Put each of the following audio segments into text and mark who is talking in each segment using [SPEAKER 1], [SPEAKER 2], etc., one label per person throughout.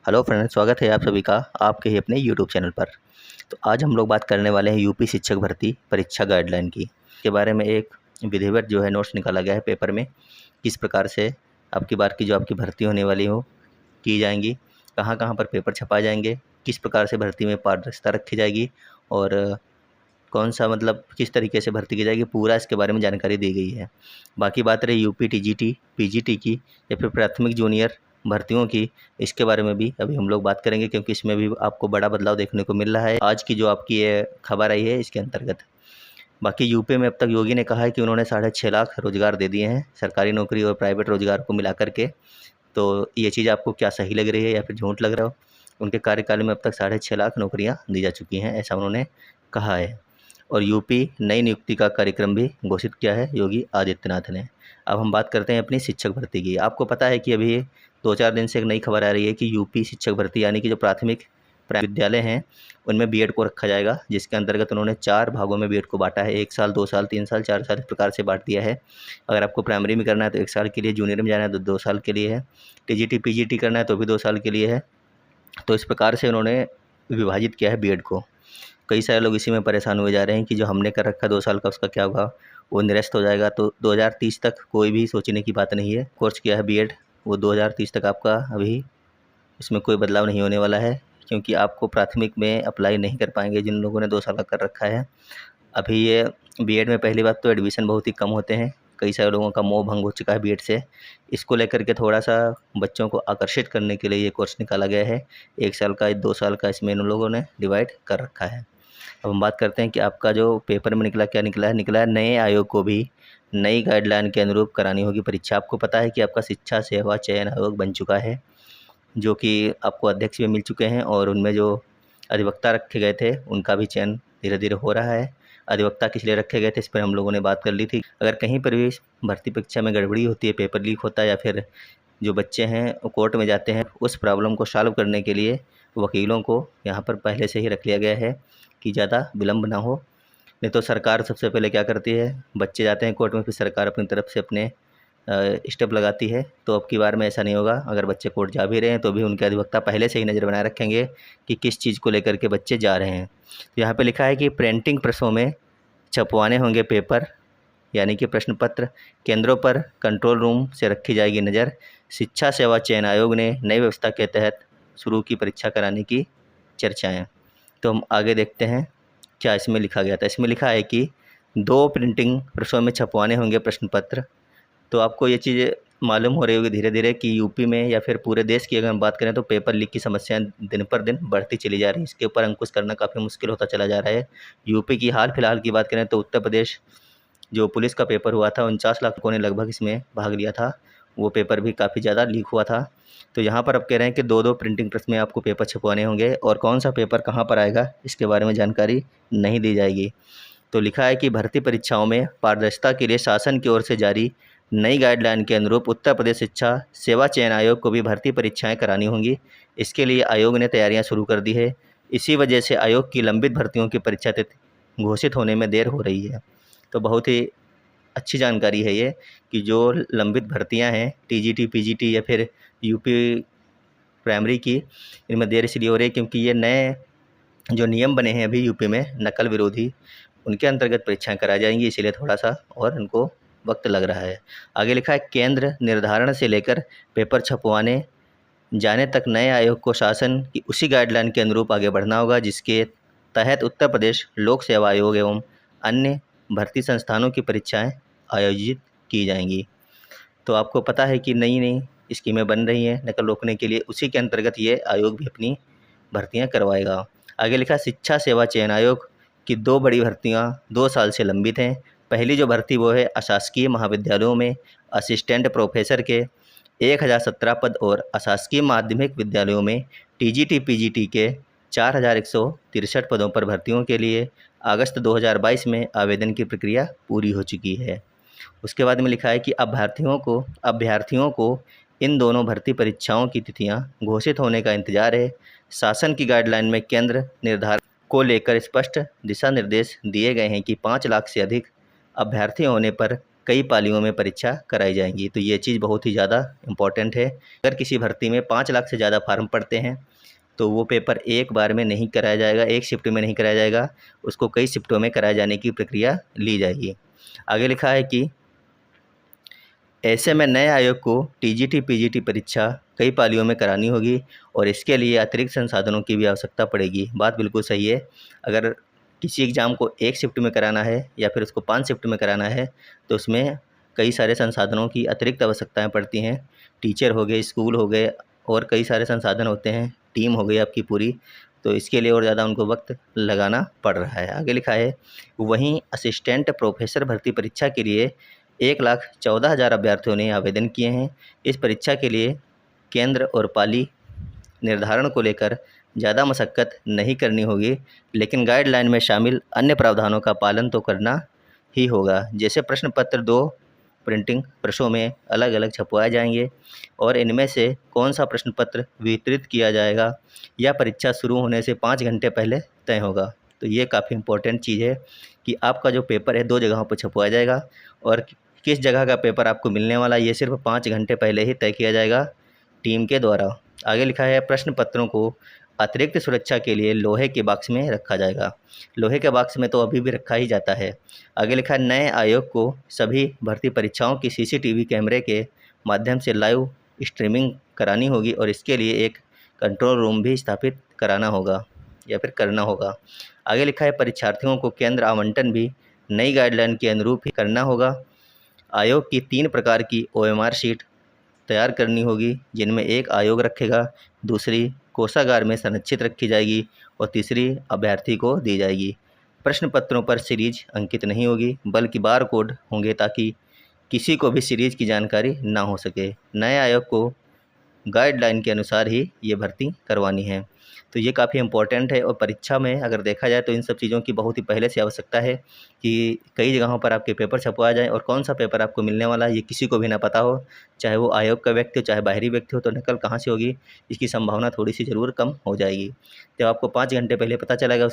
[SPEAKER 1] Hello friends, स्वागत है आप सभी का आपके ही अपने यूट्यूब चैनल पर। तो आज हम लोग बात करने वाले हैं यूपी शिक्षक भर्ती परीक्षा गाइडलाइन की के बारे में। एक विधिवत जो है नोट्स निकाला गया है पेपर में, किस प्रकार से आपकी बार की जो आपकी भर्ती होने वाली हो की जाएंगी, कहाँ कहाँ पर पेपर छपाए जाएंगे, किस प्रकार से भर्ती में पारदर्शिता रखी जाएगी और कौन सा मतलब किस तरीके से भर्ती की जाएगी, पूरा इसके बारे में जानकारी दी गई है। बाकी बात रही यूपी टीजीटी पीजीटी की या फिर प्राथमिक जूनियर भर्तियों की, इसके बारे में भी अभी हम लोग बात करेंगे, क्योंकि इसमें भी आपको बड़ा बदलाव देखने को मिल रहा है आज की जो आपकी ये खबर आई है इसके अंतर्गत। बाकी यूपी में अब तक योगी ने कहा है कि उन्होंने 6.5 लाख रोजगार दे दिए हैं, सरकारी नौकरी और प्राइवेट रोजगार को मिला करके। तो ये चीज़ आपको क्या सही लग रही है या फिर झूठ लग रहा हो? उनके कार्यकाल में अब तक 6.5 लाख नौकरियां दी जा चुकी हैं, ऐसा उन्होंने कहा है। और यूपी नई नियुक्ति का कार्यक्रम भी घोषित किया है योगी आदित्यनाथ ने। अब हम बात करते हैं अपनी शिक्षक भर्ती की। आपको पता है कि अभी 2-4 दिन से एक नई खबर आ रही है कि यूपी शिक्षक भर्ती यानी कि जो प्राथमिक विद्यालय हैं उनमें बीएड को रखा जाएगा, जिसके अंतर्गत उन्होंने 4 भागों में बीएड को बांटा है। 1 साल, 2 साल, 3 साल, 4 साल, इस प्रकार से बांट दिया है। अगर आपको प्राइमरी में करना है तो 1 साल के लिए, जूनियर में जाना है तो 2 साल के लिए है, टीजीटी पीजीटी करना है तो भी 2 साल के लिए है। तो इस प्रकार से उन्होंने विभाजित किया है बीएड को। कई सारे लोग इसी में परेशान हुए जा रहे हैं कि जो हमने कर रखा 2 साल का उसका क्या होगा, वो निरस्त हो जाएगा। तो 2030 तक कोई भी सोचने की बात नहीं है। कोर्स किया है बीएड, वो 2030 तक आपका अभी इसमें कोई बदलाव नहीं होने वाला है, क्योंकि आपको प्राथमिक में अप्लाई नहीं कर पाएंगे जिन लोगों ने 2 साल का कर रखा है। अभी ये बीएड में पहली बात तो एडमिशन बहुत ही कम होते हैं, कई सारे लोगों का मोह भंग हो चुका है बीएड से। इसको लेकर के थोड़ा सा बच्चों को आकर्षित करने के लिए ये कोर्स निकाला गया है। 1 साल का, 2 साल का इसमें इन लोगों ने डिवाइड कर रखा है। अब हम बात करते हैं कि आपका जो पेपर में निकला, क्या निकला है? निकला है नए आयोग को भी नई गाइडलाइन के अनुरूप करानी होगी परीक्षा। आपको पता है कि आपका शिक्षा सेवा चयन आयोग बन चुका है, जो कि आपको अध्यक्ष भी मिल चुके हैं, और उनमें जो अधिवक्ता रखे गए थे उनका भी चयन धीरे धीरे हो रहा है। अधिवक्ता किस लिए रखे गए थे इस पर हम लोगों ने बात कर ली थी। अगर कहीं पर भी भर्ती परीक्षा में गड़बड़ी होती है, पेपर लीक होता है या फिर जो बच्चे हैं वो कोर्ट में जाते हैं, उस प्रॉब्लम को सॉल्व करने के लिए वकीलों को यहाँ पर पहले से ही रख लिया गया है कि ज़्यादा विलम्ब ना हो। नहीं तो सरकार सबसे पहले क्या करती है, बच्चे जाते हैं कोर्ट में, फिर सरकार अपनी तरफ से अपने स्टेप लगाती है। तो अब की बार में ऐसा नहीं होगा। अगर बच्चे कोर्ट जा भी रहे हैं तो भी उनके अधिवक्ता पहले से ही नज़र बनाए रखेंगे कि किस चीज़ को लेकर के बच्चे जा रहे हैं। तो यहाँ पे लिखा है कि प्रिंटिंग प्रेसों में छपवाने होंगे पेपर यानी कि प्रश्न पत्र, केंद्रों पर कंट्रोल रूम से रखी जाएगी नज़र। शिक्षा सेवा चयन आयोग ने नई व्यवस्था के तहत शुरू की परीक्षा कराने की चर्चाएँ। तो हम आगे देखते हैं क्या इसमें लिखा गया था। इसमें लिखा है कि 2 प्रिंटिंग प्रेसों में छपवाने होंगे प्रश्न पत्र। तो आपको ये चीज़ मालूम हो रही होगी धीरे धीरे कि यूपी में या फिर पूरे देश की अगर हम बात करें तो पेपर लीक की समस्याएं दिन पर दिन बढ़ती चली जा रही है। इसके ऊपर अंकुश करना काफ़ी मुश्किल होता चला जा रहा है। यूपी की हाल फिलहाल की बात करें तो उत्तर प्रदेश जो पुलिस का पेपर हुआ था, 49 लाख लोगों ने लगभग इसमें भाग लिया था, वो पेपर भी काफ़ी ज़्यादा लीक हुआ था। तो यहाँ पर अब कह रहे हैं कि 2-2 प्रिंटिंग प्रेस में आपको पेपर छपवाने होंगे, और कौन सा पेपर कहाँ पर आएगा इसके बारे में जानकारी नहीं दी जाएगी। तो लिखा है कि भर्ती परीक्षाओं में पारदर्शिता के लिए शासन की ओर से जारी नई गाइडलाइन के अनुरूप उत्तर प्रदेश शिक्षा सेवा चयन आयोग को भी भर्ती परीक्षाएं करानी होंगी। इसके लिए आयोग ने तैयारियां शुरू कर दी है। इसी वजह से आयोग की लंबित भर्तियों की परीक्षा तिथि घोषित होने में देर हो रही है। तो बहुत ही अच्छी जानकारी है ये कि जो लंबित भर्तियां हैं टीजीटी पीजीटी या फिर यूपी प्राइमरी की, इनमें देर इसलिए हो रही है क्योंकि ये नए जो नियम बने हैं अभी यूपी में नकल विरोधी, उनके अंतर्गत परीक्षाएं कराई जाएंगी, इसीलिए थोड़ा सा और इनको वक्त लग रहा है। आगे लिखा है केंद्र निर्धारण से लेकर पेपर छपवाने जाने तक नए आयोग को शासन की उसी गाइडलाइन के अनुरूप आगे बढ़ना होगा जिसके तहत उत्तर प्रदेश लोक सेवा आयोग एवं अन्य भर्ती संस्थानों की परीक्षाएं आयोजित की जाएंगी। तो आपको पता है कि नई नई स्कीमें बन रही हैं नकल रोकने के लिए, उसी के अंतर्गत ये आयोग भी अपनी भर्तियां करवाएगा। आगे लिखा शिक्षा सेवा चयन आयोग की 2 बड़ी भर्तियां 2 साल से लंबित हैं। पहली जो भर्ती वो है अशासकीय महाविद्यालयों में असिस्टेंट प्रोफेसर के 1017 पद, और अशासकीय माध्यमिक विद्यालयों में टीजीटी पीजीटी के 4163 पदों पर भर्तियों के लिए अगस्त 2022 में आवेदन की प्रक्रिया पूरी हो चुकी है। उसके बाद में लिखा है कि अभ्यर्थियों को इन दोनों भर्ती परीक्षाओं की तिथियां घोषित होने का इंतजार है। शासन की गाइडलाइन में केंद्र निर्धारण को लेकर स्पष्ट दिशा निर्देश दिए गए हैं कि 5 लाख से अधिक अभ्यर्थी होने पर कई पालियों में परीक्षा कराई जाएंगी। तो ये चीज़ बहुत ही ज़्यादा इम्पॉर्टेंट है। अगर किसी भर्ती में 5 लाख से ज़्यादा फार्म पड़ते हैं तो वो पेपर एक बार में नहीं कराया जाएगा, एक शिफ्ट में नहीं कराया जाएगा, उसको कई शिफ्टों में कराए जाने की प्रक्रिया ली जाएगी। आगे लिखा है कि ऐसे में नए आयोग को टीजीटी पीजीटी परीक्षा कई पालियों में करानी होगी और इसके लिए अतिरिक्त संसाधनों की भी आवश्यकता पड़ेगी। बात बिल्कुल सही है। अगर किसी एग्ज़ाम को एक शिफ्ट में कराना है या फिर उसको 5 शिफ्ट में कराना है तो उसमें कई सारे संसाधनों की अतिरिक्त आवश्यकताएं पड़ती हैं। टीचर हो गए, स्कूल हो गए और कई सारे संसाधन होते हैं, टीम हो गई आपकी पूरी, तो इसके लिए और ज़्यादा उनको वक्त लगाना पड़ रहा है। आगे लिखा है वहीं असिस्टेंट प्रोफेसर भर्ती परीक्षा के लिए 1,14,000 अभ्यर्थियों ने आवेदन किए हैं। इस परीक्षा के लिए केंद्र और पाली निर्धारण को लेकर ज़्यादा मशक्क़त नहीं करनी होगी, लेकिन गाइडलाइन में शामिल अन्य प्रावधानों का पालन तो करना ही होगा। जैसे प्रश्न पत्र 2 प्रिंटिंग प्रेसों में अलग अलग छपवाए जाएंगे और इनमें से कौन सा प्रश्न पत्र वितरित किया जाएगा या परीक्षा शुरू होने से 5 घंटे पहले तय होगा। तो ये काफ़ी इम्पोर्टेंट चीज़ है कि आपका जो पेपर है 2 जगहों पर छपवाया जाएगा और किस जगह का पेपर आपको मिलने वाला है ये सिर्फ 5 घंटे पहले ही तय किया जाएगा टीम के द्वारा। आगे लिखा है प्रश्न पत्रों को अतिरिक्त सुरक्षा के लिए लोहे के बॉक्स में रखा जाएगा। लोहे के बॉक्स में तो अभी भी रखा ही जाता है। आगे लिखा है नए आयोग को सभी भर्ती परीक्षाओं की सीसीटीवी कैमरे के माध्यम से लाइव स्ट्रीमिंग करानी होगी और इसके लिए एक कंट्रोल रूम भी स्थापित कराना होगा या फिर करना होगा। आगे लिखा है परीक्षार्थियों को केंद्र आवंटन भी नई गाइडलाइन के अनुरूप ही करना होगा। आयोग की 3 प्रकार की OMR शीट तैयार करनी होगी, जिनमें एक आयोग रखेगा, दूसरी कोषागार में संरक्षित रखी जाएगी और तीसरी अभ्यर्थी को दी जाएगी। प्रश्न पत्रों पर सीरीज अंकित नहीं होगी बल्कि बार कोड होंगे ताकि किसी को भी सीरीज की जानकारी ना हो सके। नए आयोग को गाइडलाइन के अनुसार ही ये भर्ती करवानी है। तो ये काफ़ी इम्पोर्टेंट है और परीक्षा में अगर देखा जाए तो इन सब चीज़ों की बहुत ही पहले से आवश्यकता है कि कई जगहों पर आपके पेपर छपवाए जाएँ और कौन सा पेपर आपको मिलने वाला है ये किसी को भी ना पता हो, चाहे वो आयोग का व्यक्ति हो चाहे बाहरी व्यक्ति हो, तो नकल कहाँ से होगी इसकी संभावना थोड़ी सी ज़रूर कम हो जाएगी। तो आपको 5 घंटे पहले पता चलेगा,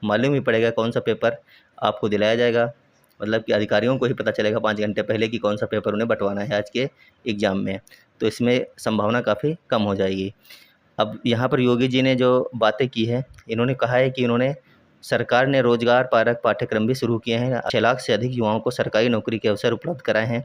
[SPEAKER 1] मालूम ही पड़ेगा कौन सा पेपर आपको दिलाया जाएगा, मतलब कि अधिकारियों को ही पता चलेगा 5 घंटे पहले कि कौन सा पेपर उन्हें बंटवाना है आज के एग्ज़ाम में, तो इसमें संभावना काफ़ी कम हो जाएगी। अब यहाँ पर योगी जी ने जो बातें की है, इन्होंने कहा है कि उन्होंने सरकार ने रोजगार परक पाठ्यक्रम भी शुरू किए हैं। 6 लाख से अधिक युवाओं को सरकारी नौकरी के अवसर उपलब्ध कराए हैं।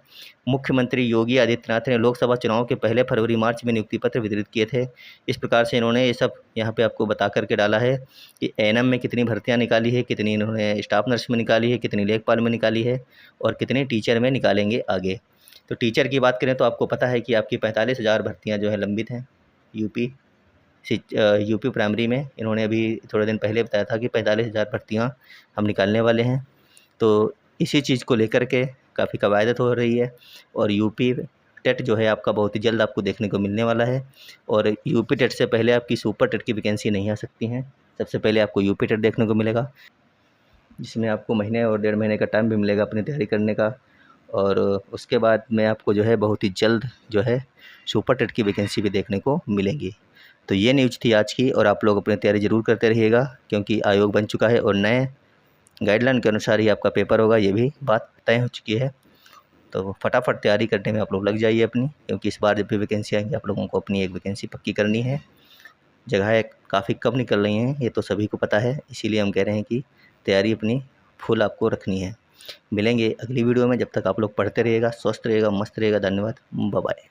[SPEAKER 1] मुख्यमंत्री योगी आदित्यनाथ ने लोकसभा चुनाव के पहले फरवरी-मार्च में नियुक्ति पत्र वितरित किए थे। इस प्रकार से इन्होंने ये सब यहाँ पे आपको बता कर के डाला है कि एएनएम में कितनी भर्तियाँ निकाली है, कितनी इन्होंने स्टाफ नर्स में निकाली है, कितनी लेखपाल में निकाली है और कितनी टीचर में निकालेंगे आगे। तो टीचर की बात करें तो आपको पता है कि आपकी 45,000 भर्तियाँ जो है लंबित हैं। यूपी प्राइमरी में इन्होंने अभी थोड़े दिन पहले बताया था कि 45,000 भर्तियाँ हम निकालने वाले हैं। तो इसी चीज़ को लेकर के काफ़ी कवायद हो रही है और यूपी टेट जो है आपका बहुत ही जल्द आपको देखने को मिलने वाला है। और यूपी टेट से पहले आपकी सुपर टेट की वैकेंसी नहीं आ सकती हैं। सबसे पहले आपको यूपी टेट देखने को मिलेगा, जिसमें आपको महीने और 1.5 महीने का टाइम भी मिलेगा अपनी तैयारी करने का। और उसके बाद में आपको जो है बहुत ही जल्द जो है सुपर टेट की वैकेंसी भी देखने को मिलेंगी। तो ये न्यूज़ थी आज की और आप लोग अपनी तैयारी ज़रूर करते रहिएगा, क्योंकि आयोग बन चुका है और नए गाइडलाइन के अनुसार ही आपका पेपर होगा, ये भी बात तय हो चुकी है। तो फटाफट तैयारी करने में आप लोग लग जाइए अपनी, क्योंकि इस बार जब भी वैकेंसी आएंगी आप लोगों को अपनी एक वैकेंसी पक्की करनी है। जगह काफ़ी कम निकल रही हैं, ये तो सभी को पता है, इसीलिए हम कह रहे हैं कि तैयारी अपनी फुल आपको रखनी है। मिलेंगे अगली वीडियो में, जब तक आप लोग पढ़ते रहिएगा, स्वस्थ रहिएगा, मस्त रहिएगा। धन्यवाद, बाय बाय।